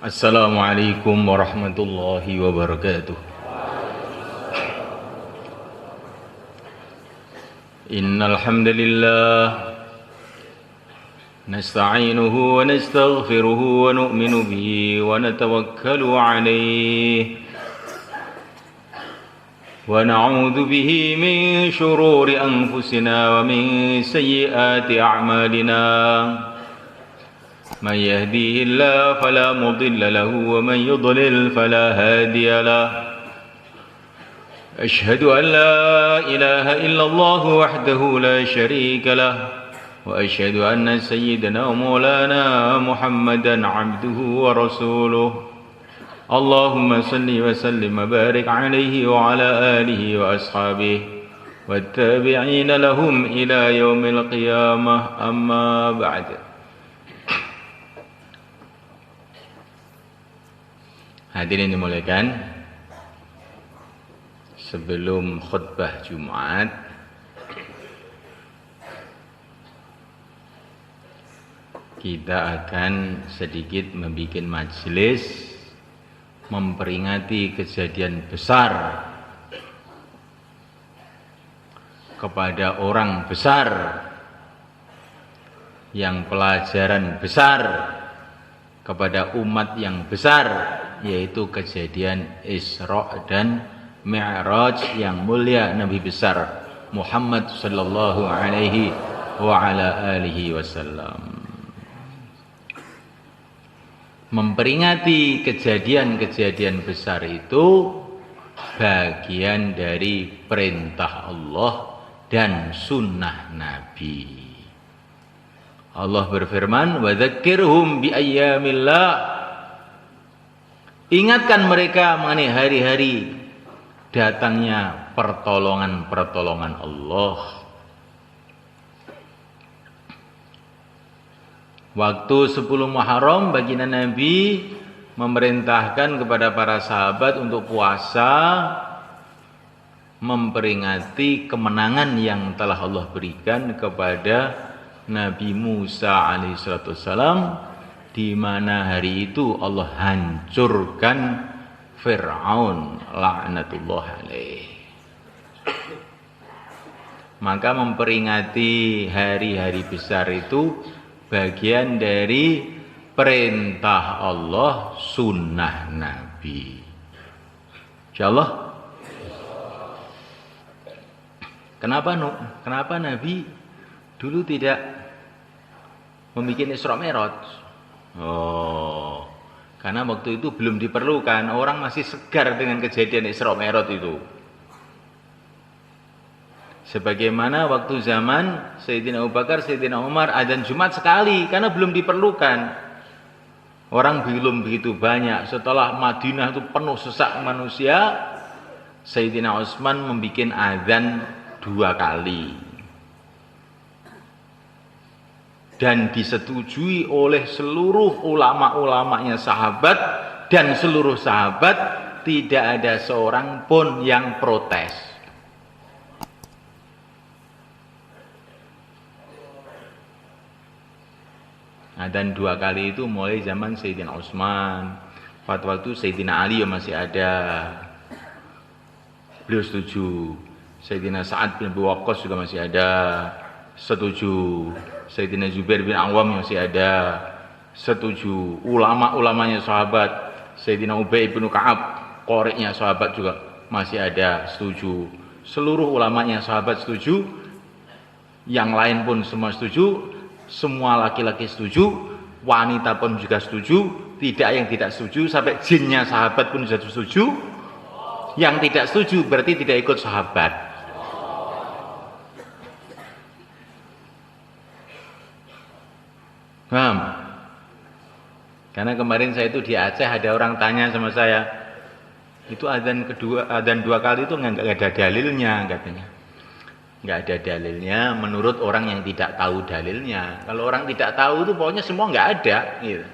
Assalamualaikum warahmatullahi wabarakatuh. Innal hamdalillah nasta'inuhu wa nastaghfiruhu wa nu'minu bihi wa natawakkalu 'alaihi wa na'udzu bihi min shururi anfusina wa min sayyiati a'malina. من يهديه الله فلا مضل له ومن يضلل فلا هادي له أشهد أن لا إله إلا الله وحده لا شريك له وأشهد أن سيدنا ومولانا محمدا عبده ورسوله اللهم صل وسلم وبارك عليه وعلى آله وأصحابه والتابعين لهم إلى يوم القيامة أما بعد. Hadirin dimuliakan, sebelum khutbah Jumat kita akan sedikit membuat majelis memperingati kejadian besar kepada orang besar, yang pelajaran besar kepada umat yang besar, yaitu kejadian Isra dan Mi'raj yang mulia Nabi besar Muhammad sallallahu alaihi wa ala alihi wasallam. Memperingati kejadian-kejadian besar itu bagian dari perintah Allah dan sunnah Nabi. Allah berfirman, wa dzakirhum bi ayyamillah. Ingatkan mereka mengenai hari-hari datangnya pertolongan-pertolongan Allah. Waktu 10 Muharram baginda Nabi memerintahkan kepada para sahabat untuk puasa, memperingati kemenangan yang telah Allah berikan kepada Nabi Musa alaihissalam, di mana hari itu Allah hancurkan Fir'aun laknatullah alaih. Maka memperingati hari-hari besar itu bagian dari perintah Allah, sunnah Nabi. Insyaallah. Kenapa Nabi dulu tidak membuat Isra Mi'raj? Karena waktu itu belum diperlukan, orang masih segar dengan kejadian Isra Mi'raj itu. Sebagaimana waktu zaman Sayyidina Abu Bakar, Sayyidina Umar adzan Jumat sekali, karena belum diperlukan. Orang belum begitu banyak. Setelah Madinah itu penuh sesak manusia, Sayyidina Utsman membuat adzan 2 kali. Dan disetujui oleh seluruh ulama-ulamanya sahabat, dan seluruh sahabat tidak ada seorang pun yang protes. Nah, dan 2 kali itu mulai zaman Sayyidina Utsman. Pada waktu Sayyidina Ali masih ada, beliau setuju. Sayyidina Sa'ad bin Abi Waqqas juga masih ada, setuju. Sayyidina Zubair bin Awam masih ada, setuju. Ulama-ulamanya sahabat, Sayyidina Ubay bin Ka'ab, qori'nya sahabat juga masih ada, setuju. Seluruh ulamanya sahabat setuju, yang lain pun semua setuju, semua laki-laki setuju, wanita pun juga setuju, tidak yang tidak setuju, sampai jinnya sahabat pun juga setuju. Yang tidak setuju berarti tidak ikut sahabat. Paham? Karena kemarin saya itu di Aceh, ada orang tanya sama saya, itu adzan 2 kali itu nggak ada dalilnya katanya. Nggak ada dalilnya menurut orang yang tidak tahu dalilnya. Kalau orang tidak tahu itu pokoknya semua nggak ada gitu.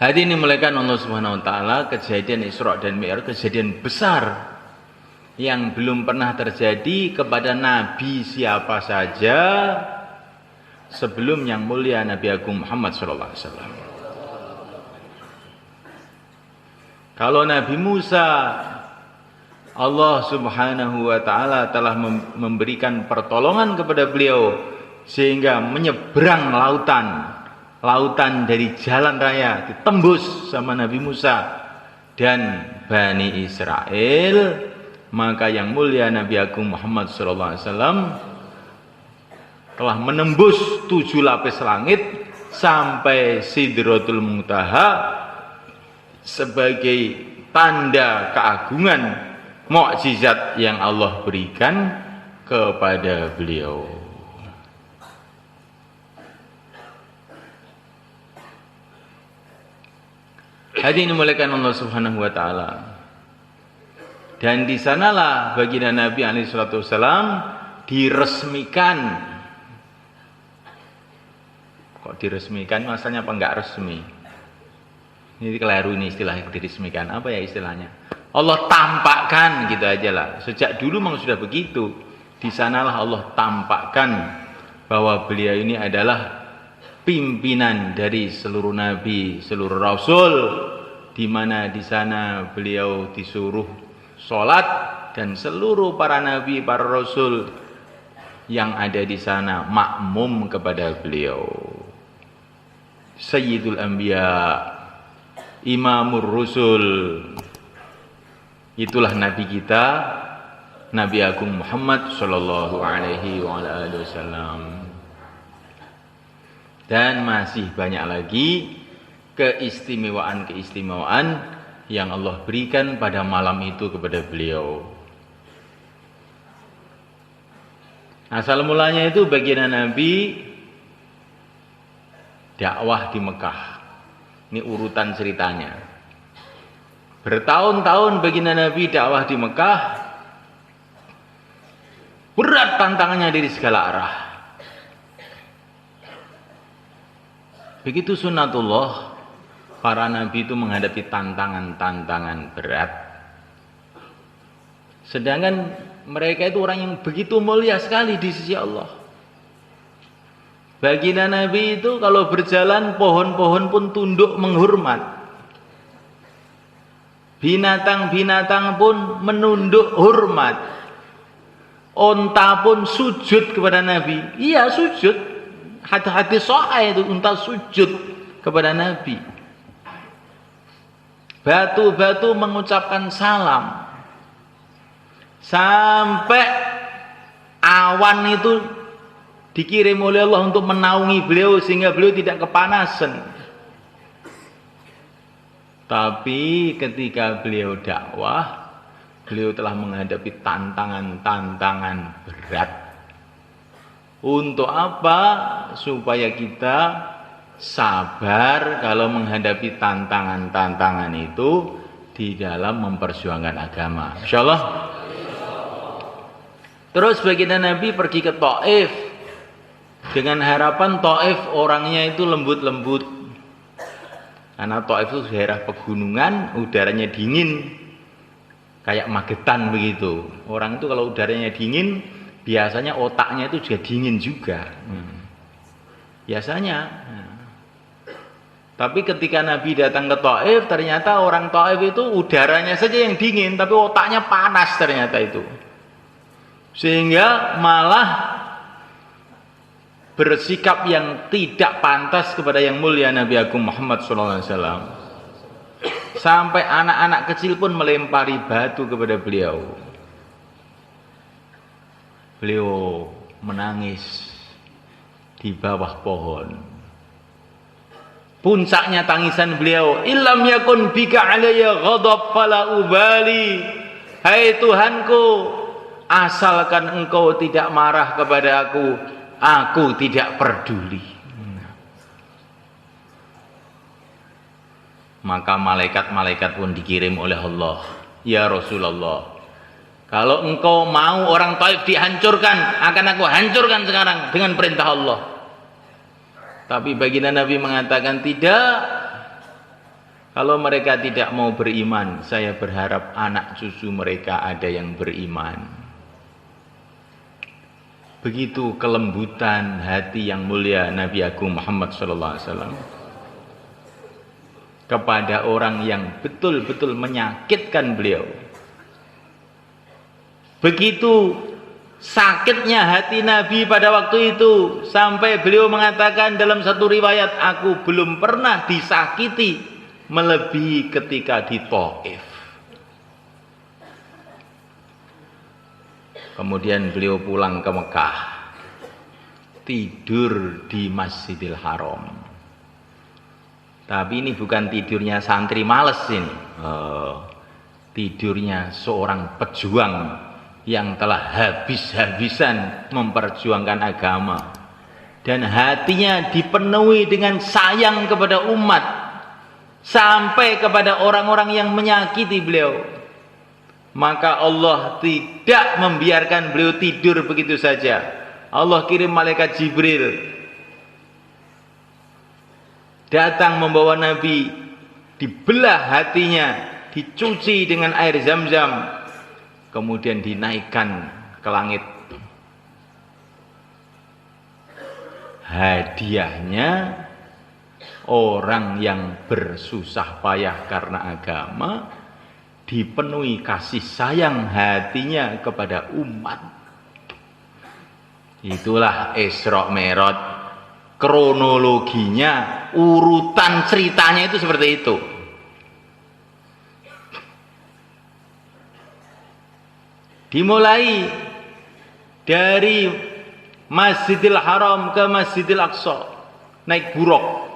Hadirin dimulakan Allah Subhanahu wa taala, kejadian Isra dan Mi'raj kejadian besar yang belum pernah terjadi kepada nabi siapa saja sebelum yang mulia Nabi Agung Muhammad SAW. Kalau Nabi Musa, Allah Subhanahu wa taala telah memberikan pertolongan kepada beliau sehingga menyeberang lautan dari jalan raya ditembus sama Nabi Musa dan Bani Israel, maka yang mulia Nabi Agung Muhammad SAW telah menembus 7 lapis langit sampai Sidratul Muntaha sebagai tanda keagungan mukjizat yang Allah berikan kepada beliau. Hadirin dimuliakan Allah Subhanahu wa taala. Dan di sanalah baginda Nabi alaihi salatu wasallam diresmikan. Kok diresmikan? Maksudnya apa enggak resmi? Ini keliru ini istilah yang diresmikan. Apa ya istilahnya? Allah tampakkan gitu aja lah. Sejak dulu memang sudah begitu. Di sanalah Allah tampakkan bahwa beliau ini adalah pimpinan dari seluruh nabi, seluruh rasul, di mana di sana beliau disuruh sholat dan seluruh para nabi, para rasul yang ada di sana makmum kepada beliau. Sayyidul Anbiya, Imamur Rusul, itulah nabi kita, Nabi Agung Muhammad sallallahu alaihi wasallam. Dan masih banyak lagi keistimewaan-keistimewaan yang Allah berikan pada malam itu kepada beliau. Asal mulanya itu baginda Nabi dakwah di Mekah. Ini urutan ceritanya. Bertahun-tahun baginda Nabi dakwah di Mekah. Berat tantangannya dari segala arah. Begitu sunnatullah, para nabi itu menghadapi tantangan-tantangan berat. Sedangkan mereka itu orang yang begitu mulia sekali di sisi Allah. Baginda Nabi itu kalau berjalan pohon-pohon pun tunduk menghormat. Binatang-binatang pun menunduk hormat. Unta pun sujud kepada Nabi. Iya sujud. Hati-hati sahih itu unta sujud kepada Nabi. Batu-batu mengucapkan salam. Sampai awan itu dikirim oleh Allah untuk menaungi beliau sehingga beliau tidak kepanasan. Tapi ketika beliau dakwah, beliau telah menghadapi tantangan-tantangan berat. Untuk apa? Supaya kita sabar kalau menghadapi tantangan-tantangan itu di dalam memperjuangkan agama. Insyaallah. Terus baginda Nabi pergi ke Taif dengan harapan Taif orangnya itu lembut-lembut. Karena Taif itu daerah pegunungan, udaranya dingin. Kayak Magetan begitu. Orang itu kalau udaranya dingin, biasanya otaknya itu juga dingin juga. Biasanya. Tapi ketika Nabi datang ke Taif, ternyata orang Taif itu udaranya saja yang dingin, tapi otaknya panas ternyata itu. Sehingga malah bersikap yang tidak pantas kepada yang mulia Nabi Agung Muhammad SAW. Sampai anak-anak kecil pun melempari batu kepada beliau. Beliau menangis di bawah pohon. Puncaknya tangisan beliau, illam yakun bika alayya ghadab fala ubali. Hai Tuhanku, asalkan engkau tidak marah kepada aku tidak peduli. Maka malaikat-malaikat pun dikirim oleh Allah. Ya Rasulullah, kalau engkau mau orang Taif dihancurkan, akan aku hancurkan sekarang dengan perintah Allah. Tapi baginda Nabi mengatakan tidak. Kalau mereka tidak mau beriman, saya berharap anak cucu mereka ada yang beriman. Begitu kelembutan hati yang mulia Nabi Agung Muhammad SAW kepada orang yang betul-betul menyakitkan beliau. Begitu sakitnya hati Nabi pada waktu itu, sampai beliau mengatakan dalam satu riwayat, aku belum pernah disakiti melebihi ketika di Taif. Kemudian beliau pulang ke Mekah, tidur di Masjidil Haram. Tapi ini bukan tidurnya santri males ini, tidurnya seorang pejuang yang telah habis-habisan memperjuangkan agama, dan hatinya dipenuhi dengan sayang kepada umat, sampai kepada orang-orang yang menyakiti beliau. Maka Allah tidak membiarkan beliau tidur begitu saja. Allah kirim malaikat Jibril datang membawa Nabi, dibelah hatinya, dicuci dengan air Zam-Zam, kemudian dinaikkan ke langit. Hadiahnya orang yang bersusah payah karena agama, dipenuhi kasih sayang hatinya kepada umat. Itulah Isra Mi'raj. Kronologinya, urutan ceritanya itu seperti itu. Dimulai dari Masjidil Haram ke Masjidil Aqsa, naik buruk.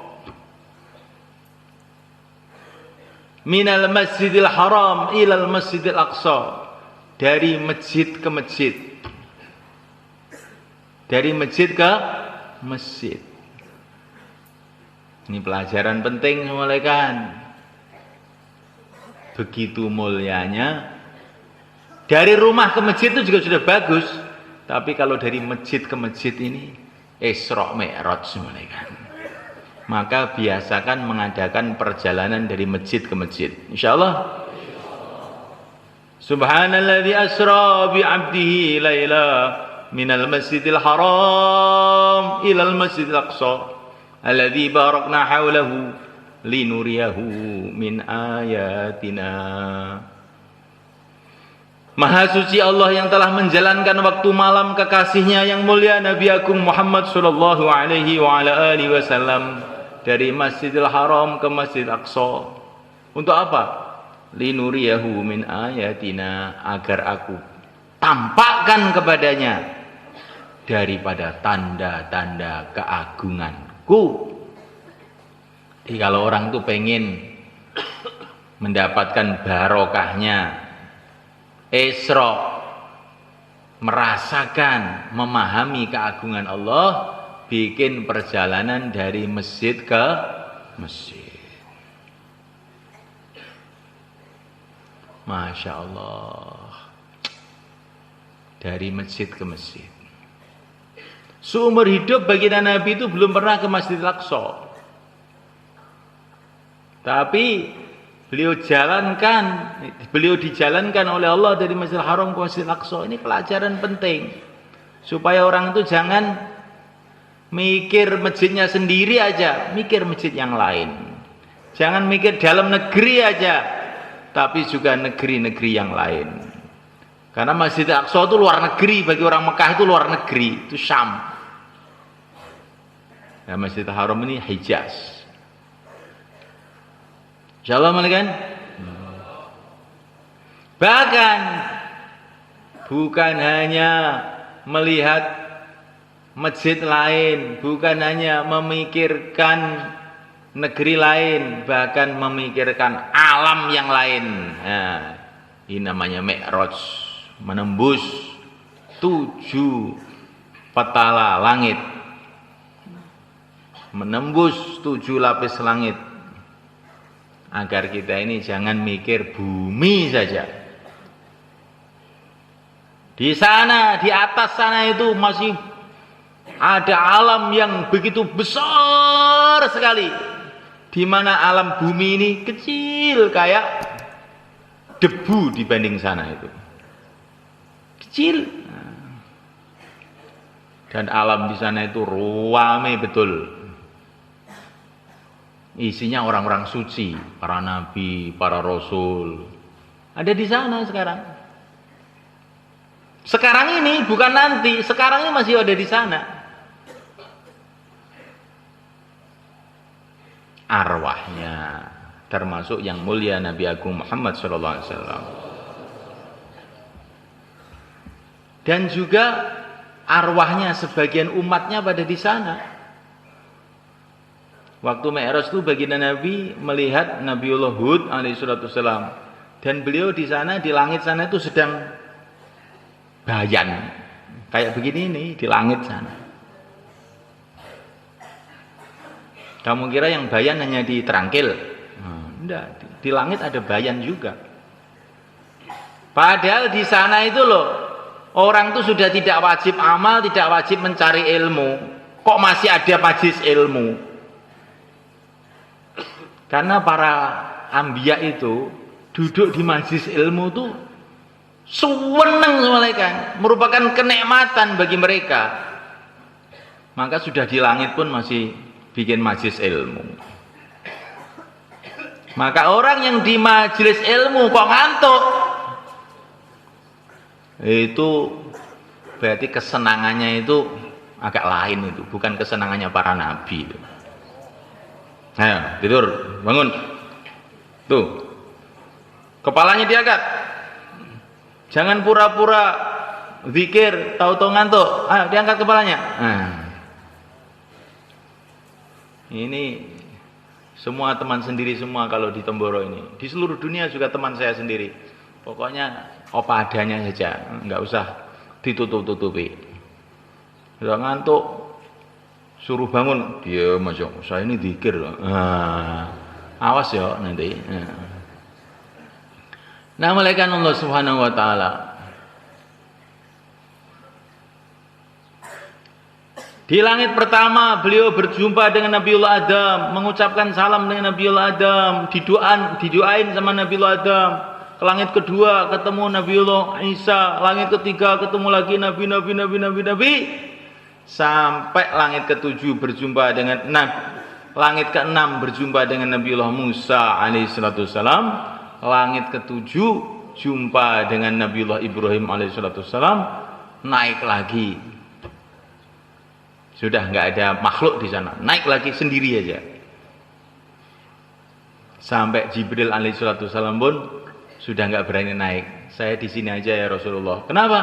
Minal Masjidil Haram ilal Masjidil Aqsa, dari masjid ke masjid, dari masjid ke masjid. Ini pelajaran penting mulaikan. Begitu mulianya. Dari rumah ke masjid itu juga sudah bagus, tapi kalau dari masjid ke masjid ini Isra Mi'raj mulaikan. Maka biasakan mengadakan perjalanan dari masjid ke masjid, insyaallah. Subhanalladzi asra bi 'abdihi laila minal masjidil haram ilal masjidil aqsa alladzi barakna haulahu linuriyahu min ayatina. Maha suci Allah yang telah menjalankan waktu malam kekasihnya yang mulia Nabi Agung Muhammad sallallahu alaihi wa ala alihi wasallam dari Masjidil Haram ke Masjid Aqsa. Untuk apa? Linuriyahu min ayatina, agar aku tampakkan kepadanya daripada tanda-tanda keagunganku. Jadi kalau orang tuh pengen mendapatkan barokahnya Isra, merasakan, memahami keagungan Allah, bikin perjalanan dari masjid ke masjid. Masya Allah, dari masjid ke masjid. Seumur hidup baginda Nabi itu belum pernah ke Masjidil Aqsa, tapi beliau dijalankan oleh Allah dari Masjidil Haram ke Masjidil Aqsa. Ini pelajaran penting supaya orang itu jangan mikir masjidnya sendiri aja, mikir masjid yang lain. Jangan mikir dalam negeri aja, tapi juga negeri-negeri yang lain. Karena Masjidil Aqsa itu luar negeri, bagi orang Mekah itu luar negeri, itu Syam. Nah, Masjidil Haram ini Hijaz. Insyaallah kan? Bahkan bukan hanya melihat masjid lain, bukan hanya memikirkan negeri lain, bahkan memikirkan alam yang lain. Nah, ini namanya Mi'raj, menembus 7 petala langit, menembus 7 lapis langit, agar kita ini jangan mikir bumi saja. Di sana, di atas sana itu masih ada alam yang begitu besar sekali. Di mana alam bumi ini kecil kayak debu dibanding sana itu. Kecil. Dan alam di sana itu ruame betul. Isinya orang-orang suci, para nabi, para rasul. Ada di sana sekarang. Sekarang ini bukan nanti, sekarang ini masih ada di sana. Arwahnya termasuk yang mulia Nabi Agung Muhammad SAW. Dan juga arwahnya sebagian umatnya pada di sana. Waktu Mi'raj itu baginda Nabi melihat Nabiullah Hud alaihissalam, dan beliau di sana di langit sana itu sedang bayan kayak begini nih di langit sana. Kamu kira yang bayan hanya di Terangkil? Enggak, di langit ada bayan juga. Padahal di sana itu loh, orang itu sudah tidak wajib amal, tidak wajib mencari ilmu. Kok masih ada majlis ilmu? Karena para anbiya itu duduk di majlis ilmu itu seneng mereka, merupakan kenikmatan bagi mereka. Maka sudah di langit pun masih bikin majlis ilmu. Maka orang yang di majlis ilmu kok ngantuk, itu berarti kesenangannya itu agak lain, itu bukan kesenangannya para nabi itu. Ayo tidur, bangun, tuh kepalanya diangkat, jangan pura-pura zikir tahu-tahu ngantuk. Ayo diangkat kepalanya. Ini semua teman sendiri semua kalau di Temboro ini, di seluruh dunia juga teman saya sendiri. Pokoknya apa adanya saja, nggak usah ditutup-tutupi. Sudah ngantuk, suruh bangun, dia masuk. Saya ini zikir loh. Awas ya nanti. Nah, malaikat Allah Subhanahu Wa Taala. Di langit pertama beliau berjumpa dengan Nabiullah Adam, mengucapkan salam dengan Nabiullah Adam, didoain sama Nabiullah Adam. Ke langit kedua ketemu Nabiullah Isa, langit ketiga ketemu lagi nabi. Sampai langit ketujuh berjumpa dengan langit keenam berjumpa dengan Nabiullah Musa alaihissalam, langit ketujuh jumpa dengan Nabiullah Ibrahim alaihissalam, naik lagi. Sudah nggak ada makhluk di sana, naik lagi sendiri aja. Sampai Jibril alaihissalam pun sudah nggak berani naik. Saya di sini aja ya Rasulullah. Kenapa?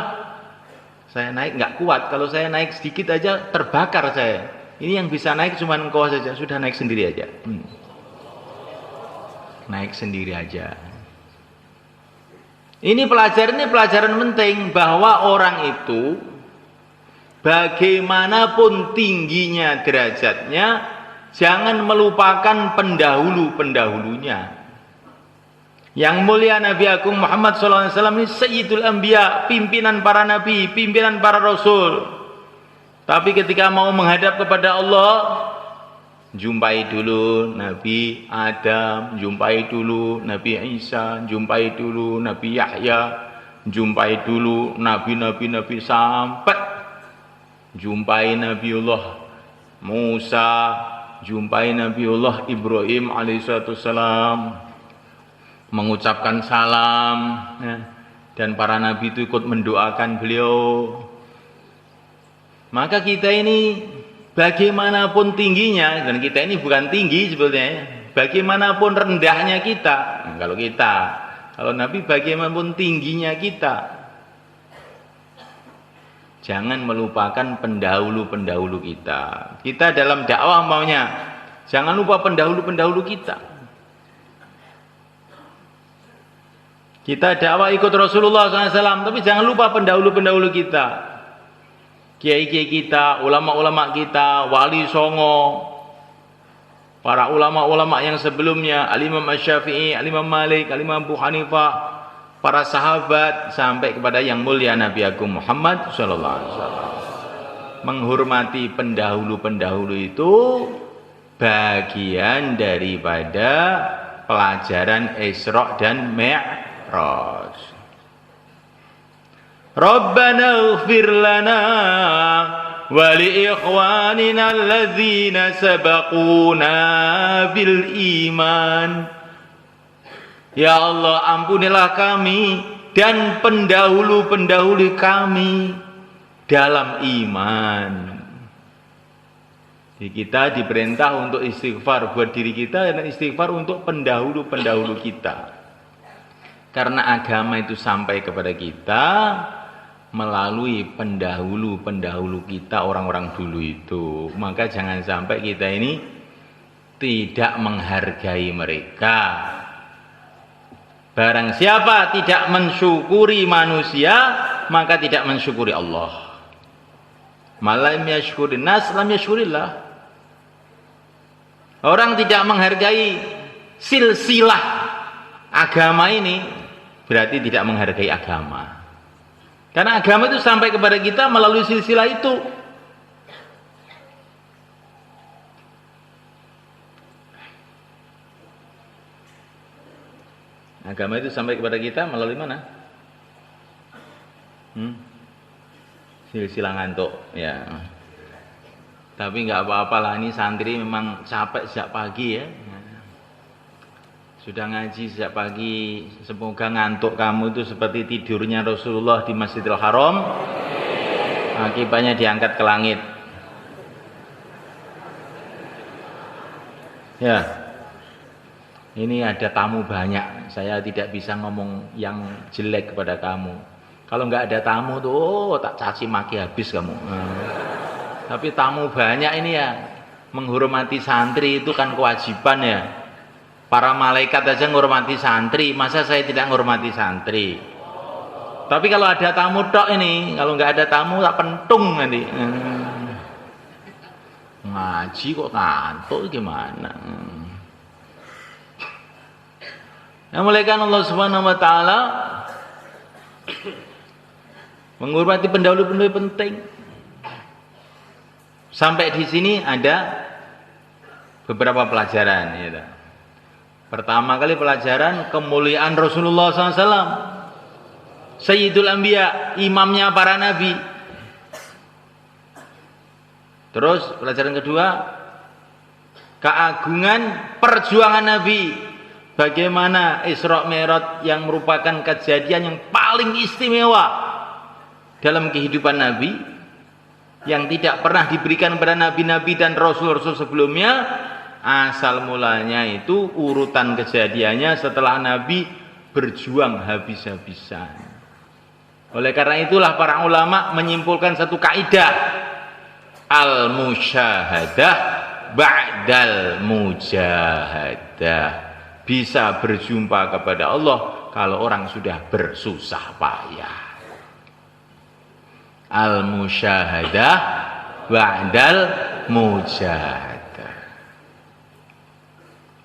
Saya naik nggak kuat. Kalau saya naik sedikit aja terbakar saya. Ini yang bisa naik cuma engkau saja. Sudah naik sendiri aja. Naik sendiri aja. Ini pelajaran penting bahwa orang itu bagaimanapun tingginya derajatnya, jangan melupakan pendahulu-pendahulunya. Yang mulia Nabi Agung Muhammad SAW ini Sayyidul Anbiya, pimpinan para nabi, pimpinan para rasul. Tapi ketika mau menghadap kepada Allah, jumpai dulu Nabi Adam, jumpai dulu Nabi Isa, jumpai dulu Nabi Yahya, jumpai dulu nabi-nabi sampai jumpai Nabiullah Musa, jumpai Nabiullah Ibrahim alaihissalam, mengucapkan salam, ya. Dan para nabi itu ikut mendoakan beliau. Maka kita ini bagaimanapun tingginya, dan kita ini bukan tinggi sebetulnya, bagaimanapun rendahnya kita, kalau Nabi bagaimanapun tingginya kita, jangan melupakan pendahulu-pendahulu kita. Kita dalam dakwah maunya jangan lupa pendahulu-pendahulu kita. Kita dakwah ikut Rasulullah SAW, tapi jangan lupa pendahulu-pendahulu kita. Kiai-kiai kita, ulama-ulama kita, wali songo, para ulama-ulama yang sebelumnya, Al-Imam Asy-Syafi'i, Al-Imam Malik, Al-Imam Abu Hanifah, para sahabat, sampai kepada yang mulia Nabi Agung Muhammad SAW. Menghormati pendahulu-pendahulu itu bagian daripada pelajaran Isra dan Mi'raj. Rabbana ighfir lana wa li ikhwanina alladzina sabaquna bil iman. Ya Allah, ampunilah kami dan pendahulu-pendahulu kami dalam iman. Jadi kita diperintah untuk istighfar buat diri kita dan istighfar untuk pendahulu-pendahulu kita. Karena agama itu sampai kepada kita melalui pendahulu-pendahulu kita, orang-orang dulu itu. Maka jangan sampai kita ini tidak menghargai mereka. Barang siapa tidak mensyukuri manusia, maka tidak mensyukuri Allah. Malam yashkurin nas, lam yashkurillah. Orang tidak menghargai silsilah agama ini, berarti tidak menghargai agama. Karena agama itu sampai kepada kita melalui silsilah itu. Agama itu sampai kepada kita melalui mana? Silsilah ngantuk, ya. Tapi nggak apa-apa lah, ini santri memang capek sejak pagi ya. Sudah ngaji sejak pagi, semoga ngantuk kamu itu seperti tidurnya Rasulullah di Masjidil Haram. Akibatnya diangkat ke langit. Ya. Ini ada tamu banyak, saya tidak bisa ngomong yang jelek kepada kamu. Kalau nggak ada tamu tuh, tak caci maki habis kamu. Tapi tamu banyak ini ya, menghormati santri itu kan kewajiban ya. Para malaikat aja menghormati santri, masa saya tidak menghormati santri? Tapi kalau ada tamu tok ini, kalau nggak ada tamu tak pentung nanti. Ngaji kok ngantuk gimana? Yang muliakan Allah Subhanahu wa taala, menghormati pendahulu-pendahulu penting. Sampai di sini ada beberapa pelajaran ya. Pertama kali pelajaran kemuliaan Rasulullah SAW, Sayyidul Anbiya, imamnya para nabi. Terus pelajaran kedua, keagungan perjuangan Nabi. Bagaimana Isra Mi'raj yang merupakan kejadian yang paling istimewa dalam kehidupan Nabi, yang tidak pernah diberikan kepada nabi-nabi dan rasul-rasul sebelumnya. Asal mulanya itu urutan kejadiannya setelah Nabi berjuang habis-habisan. Oleh karena itulah para ulama menyimpulkan satu kaidah, al-musyahadah ba'dal mujahadah. Bisa berjumpa kepada Allah kalau orang sudah bersusah payah. Al-musyahadah ba'dal mujahadah.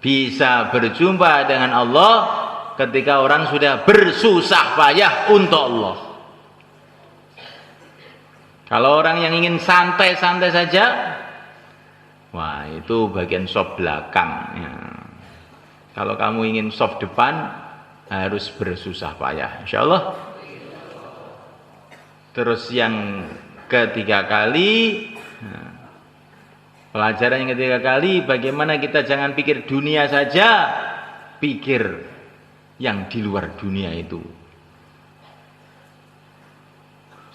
Bisa berjumpa dengan Allah ketika orang sudah bersusah payah untuk Allah. Kalau orang yang ingin santai-santai saja, wah itu bagian sop belakang ya. Kalau kamu ingin soft depan, harus bersusah payah, insya Allah. Terus yang ketiga kali, pelajaran yang ketiga kali, bagaimana kita jangan pikir dunia saja, pikir yang di luar dunia itu.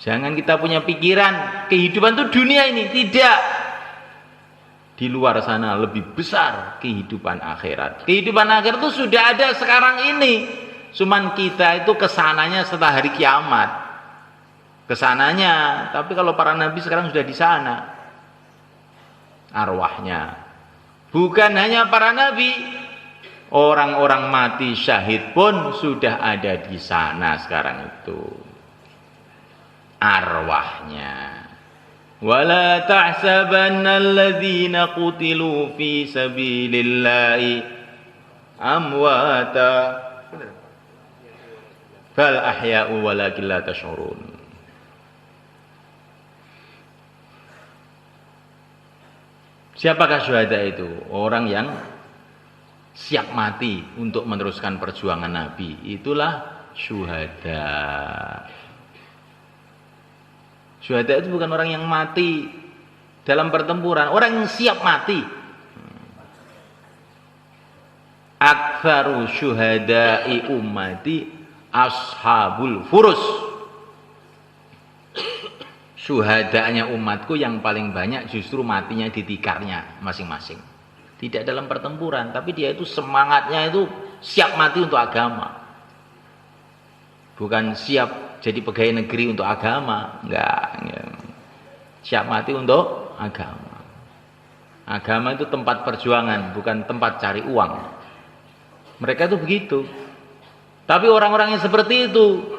Jangan kita punya pikiran kehidupan itu dunia ini, tidak. Di luar sana lebih besar kehidupan akhirat. Kehidupan akhirat itu sudah ada sekarang ini. Cuman kita itu kesananya setelah hari kiamat. Kesananya. Tapi kalau para nabi sekarang sudah di sana. Arwahnya. Bukan hanya para nabi. Orang-orang mati syahid pun sudah ada di sana sekarang itu. Arwahnya. وَلَا تَحْسَبَنَّ الَّذِينَ قُتِلُوا فِي سَبِيلِ اللَّهِ أَمْوَاتًا بَلْ أَحْيَاءٌ وَلَكِنْ لَا تَشْعُرُونَ. Siapakah syuhada itu? Orang yang siap mati untuk meneruskan perjuangan Nabi. Itulah syuhada. Syuhada itu bukan orang yang mati dalam pertempuran, orang yang siap mati. Aktsaru syuhada'i ummati ashabul furus. Syuhadanya umatku yang paling banyak justru matinya di tikarnya masing-masing. Tidak dalam pertempuran, tapi dia itu semangatnya itu siap mati untuk agama. Bukan siap jadi pegawai negeri untuk agama, enggak. Siap mati untuk agama. Agama itu tempat perjuangan, bukan tempat cari uang. Mereka itu begitu. Tapi orang-orang yang seperti itu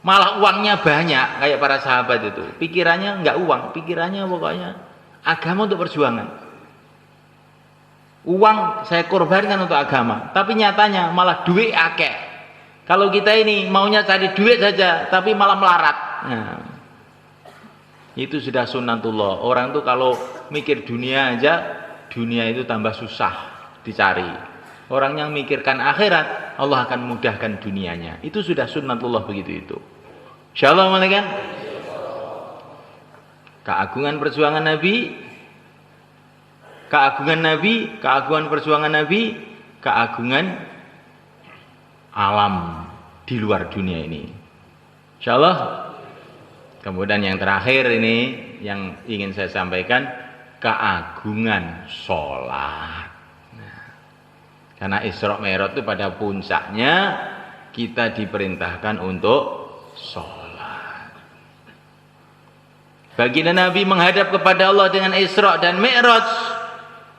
malah uangnya banyak, kayak para sahabat itu. Pikirannya enggak uang, pikirannya pokoknya agama untuk perjuangan. Uang saya korbankan untuk agama, tapi nyatanya malah duit akeh. Kalau kita ini maunya cari duit saja, tapi malah melarat. Nah, itu sudah sunnatullah. Orang tuh kalau mikir dunia aja, dunia itu tambah susah dicari. Orang yang mikirkan akhirat, Allah akan mudahkan dunianya. Itu sudah sunnatullah begitu itu. Insyaallah malaikat. Keagungan perjuangan Nabi, keagungan Nabi, keagungan perjuangan Nabi, keagungan alam di luar dunia ini. Insyaallah. Kemudian yang terakhir ini yang ingin saya sampaikan, keagungan sholat. Karena Isra Mi'raj itu pada puncaknya kita diperintahkan untuk sholat. Baginda Nabi menghadap kepada Allah dengan Isra dan Mi'raj,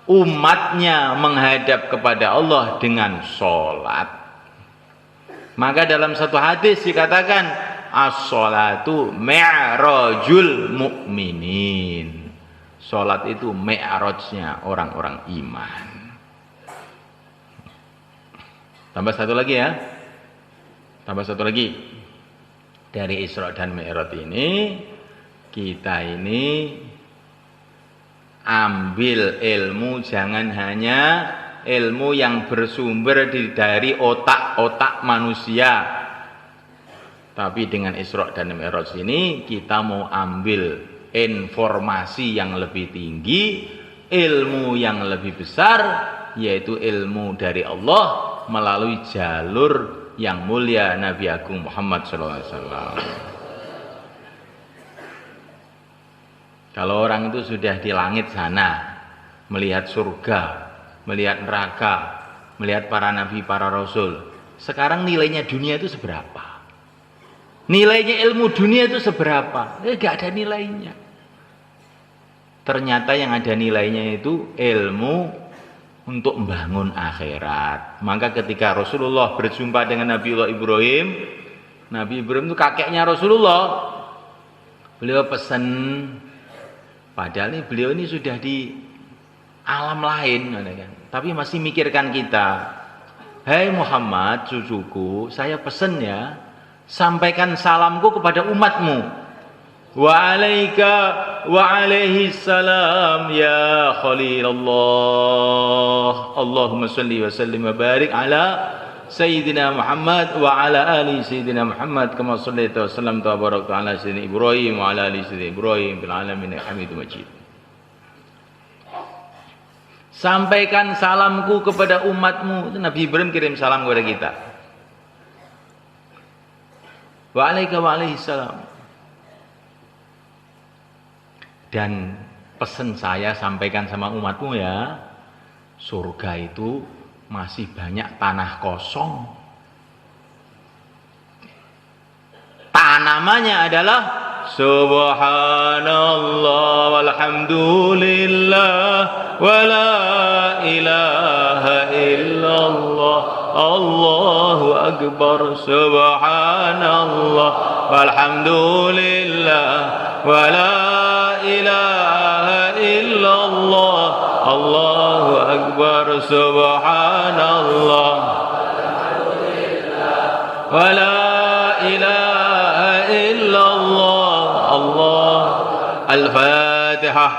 umatnya menghadap kepada Allah dengan sholat. Maka dalam satu hadis dikatakan as-sholatu mi'rajul mu'minin. Sholat itu mi'rajnya orang-orang iman. Tambah satu lagi ya. Tambah satu lagi. Dari Isra dan Mi'raj ini kita ini ambil ilmu, jangan hanya ilmu yang bersumber dari otak-otak manusia. Tapi dengan Isra dan Mi'raj ini kita mau ambil informasi yang lebih tinggi, ilmu yang lebih besar, yaitu ilmu dari Allah melalui jalur yang mulia Nabi Agung Muhammad SAW. Kalau orang itu sudah di langit sana, melihat surga, melihat neraka, melihat para nabi, para rasul, sekarang nilainya dunia itu seberapa? Nilainya ilmu dunia itu seberapa? Gak ada nilainya. Ternyata yang ada nilainya itu ilmu untuk membangun akhirat. Maka ketika Rasulullah berjumpa dengan Nabiullah Ibrahim, Nabi Ibrahim itu kakeknya Rasulullah. Beliau pesan, padahal ini beliau ini sudah di alam lain, tapi masih mikirkan kita. Hai Muhammad, cucuku, saya pesan ya, sampaikan salamku kepada umatmu. Wa alaika wa alaihi salam ya Khalilullah. Allahumma salli wa sallim wa barik ala Sayyidina Muhammad wa ala ali Sayyidina Muhammad kama sallaita wa sallamta wa barakta ala Sayyidina Ibrahim wa ala ali Sayyidina Ibrahim bil alamin hamidum majid. Sampaikan salamku kepada umatmu. Nabi Ibrahim kirim salam kepada kita. Wa alaika wa alaihi salam. Dan pesan saya sampaikan sama umatmu ya, surga itu masih banyak tanah kosong. Tanamannya adalah subhanallah walhamdulillah wa la ilaha illallah Allahu akbar subhanallah walhamdulillah wa la ilaha illallah Allahu akbar subhanallah wa la ilaha illallah Allah. Al-Fatihah.